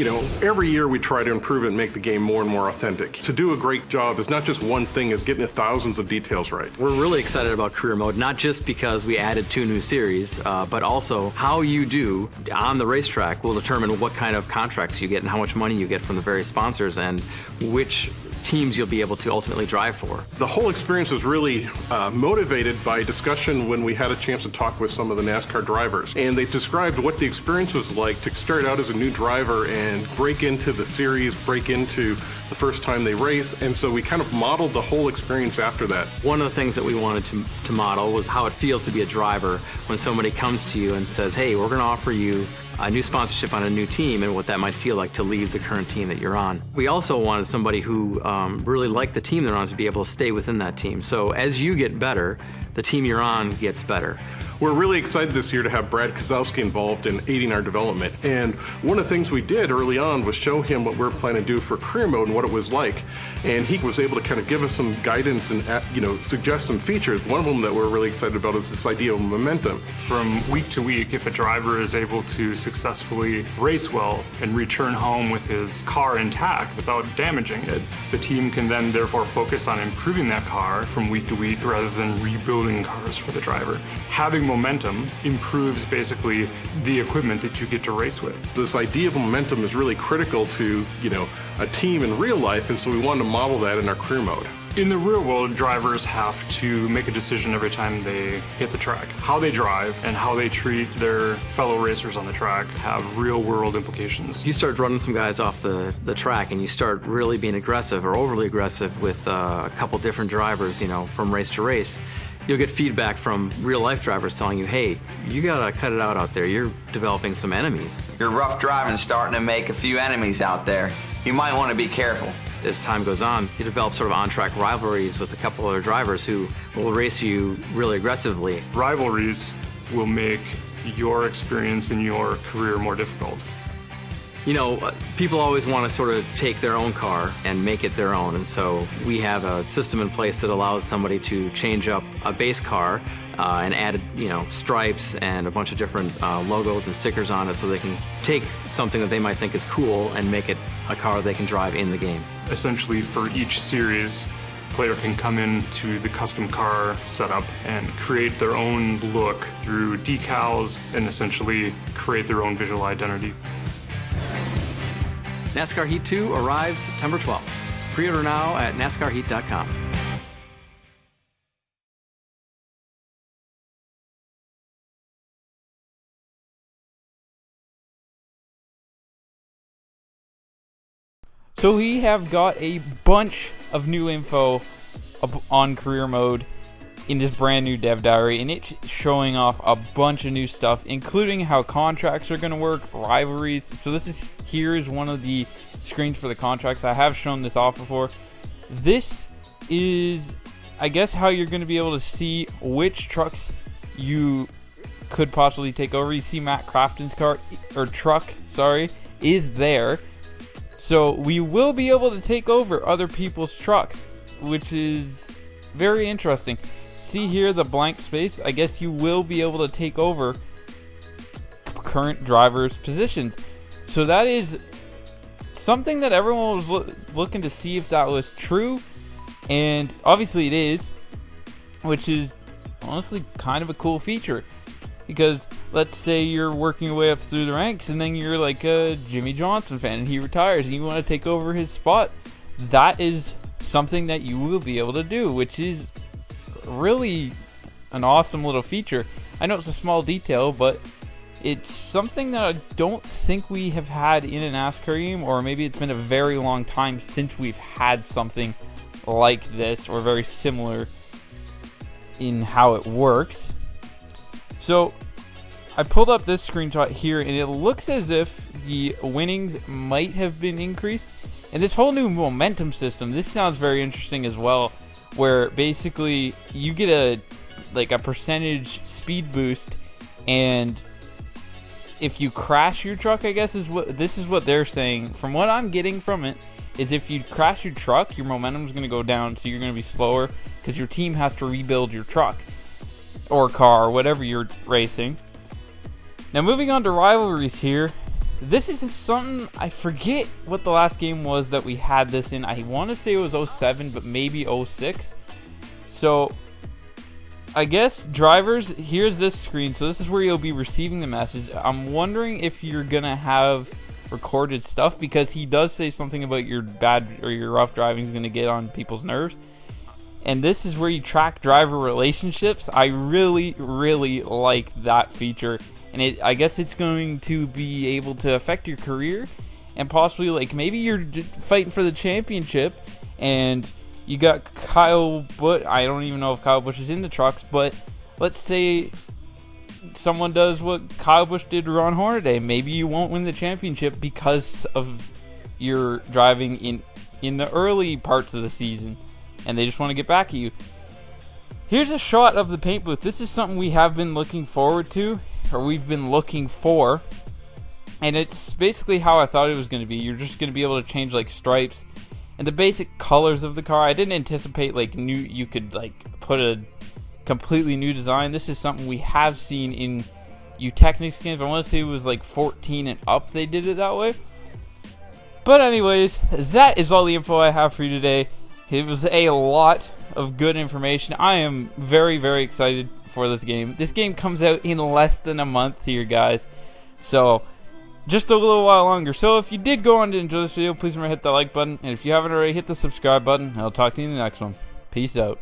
every year we try to improve it and make the game more and more authentic. To do a great job is not just one thing, it's getting thousands of details right. We're really excited about career mode, not just because we added 2 new series, but also how you do on the racetrack will determine what kind of contracts you get and how much money you get from the various sponsors and which teams you'll be able to ultimately drive for. The whole experience was really motivated by discussion when we had a chance to talk with some of the NASCAR drivers. And they described what the experience was like to start out as a new driver and break into the series, break into the first time they race. And so we kind of modeled the whole experience after that. One of the things that we wanted to model was how it feels to be a driver when somebody comes to you and says, hey, we're going to offer you a new sponsorship on a new team and what that might feel like to leave the current team that you're on. We also wanted somebody who really liked the team they're on to be able to stay within that team. So as you get better, the team you're on gets better. We're really excited this year to have Brad Kozlowski involved in aiding our development. And one of the things we did early on was show him what we're planning to do for career mode and what it was like. And he was able to kind of give us some guidance and suggest some features. One of them that we're really excited about is this idea of momentum. From week to week, if a driver is able to successfully race well and return home with his car intact without damaging it, the team can then therefore focus on improving that car from week to week rather than rebuilding cars for the driver. Having momentum improves basically the equipment that you get to race with. This idea of momentum is really critical to, a team in real life, and so we wanted to model that in our career mode. In the real world, drivers have to make a decision every time they hit the track. How they drive and how they treat their fellow racers on the track have real world implications. You start running some guys off the track and you start really being aggressive or overly aggressive with a couple different drivers, from race to race. You'll get feedback from real life drivers telling you, hey, you gotta cut it out there. You're developing some enemies. Your rough driving is starting to make a few enemies out there. You might want to be careful. As time goes on, you develop sort of on-track rivalries with a couple other drivers who will race you really aggressively. Rivalries will make your experience in your career more difficult. People always want to sort of take their own car and make it their own, and so we have a system in place that allows somebody to change up a base car and add, stripes and a bunch of different logos and stickers on it so they can take something that they might think is cool and make it a car they can drive in the game. Essentially, for each series, player can come into the custom car setup and create their own look through decals and essentially create their own visual identity. NASCAR Heat 2 arrives September 12th. Pre-order now at NASCARHeat.com. So we have got a bunch of new info on career mode in this brand new dev diary, and it's showing off a bunch of new stuff, including how contracts are going to work, rivalries. So here's one of the screens for the contracts. I have shown this off before. This is, I guess, how you're going to be able to see which trucks you could possibly take over. You see Matt Crafton's truck is there. So we will be able to take over other people's trucks, which is very interesting. See here the blank space. I guess you will be able to take over current drivers' positions. So that is something that everyone was looking to see if that was true, and obviously it is, which is honestly kind of a cool feature. Because let's say you're working your way up through the ranks and then you're like a Jimmy Johnson fan and he retires and you want to take over his spot. That is something that you will be able to do, which is really an awesome little feature. I know it's a small detail, but it's something that I don't think we have had in a NASCAR game, or maybe it's been a very long time since we've had something like this or very similar in how it works. So I pulled up this screenshot here and it looks as if the winnings might have been increased. And this whole new momentum system, this sounds very interesting as well, where basically you get a percentage speed boost, and if you crash your truck, I guess this is what they're saying. From what I'm getting from it is if you crash your truck, your momentum is going to go down, so you're going to be slower because your team has to rebuild your truck or car or whatever you're racing. Now moving on to rivalries here, This is something, I forget what the last game was that we had this in. I want to say it was 07, but maybe 06. So, I guess, drivers, here's this screen. So this is where you'll be receiving the message. I'm wondering if you're going to have recorded stuff, because he does say something about your bad or your rough driving is going to get on people's nerves. And this is where you track driver relationships. I really, really like that feature. And I guess it's going to be able to affect your career, and possibly, like, maybe you're fighting for the championship and you got Kyle Busch. I don't even know if Kyle Busch is in the trucks, but let's say someone does what Kyle Busch did to Ron Hornaday. Maybe you won't win the championship because of your driving in the early parts of the season, and they just want to get back at you. Here's a shot of the paint booth. This is something we have been looking forward to, or we've been looking for, and it's basically how I thought it was going to be. You're just going to be able to change like stripes and the basic colors of the car. I didn't anticipate like you could like put a completely new design. This is something we have seen in Technic skins. I want to say it was like 14 and up they did it that way. But anyways, that is all the info I have for you today. It was a lot of good information. I am very, very excited for this game. This game comes out in less than a month here, guys. So, just a little while longer. So, if you did go on to enjoy this video, please remember to hit that like button. And if you haven't already, hit the subscribe button. I'll talk to you in the next one. Peace out.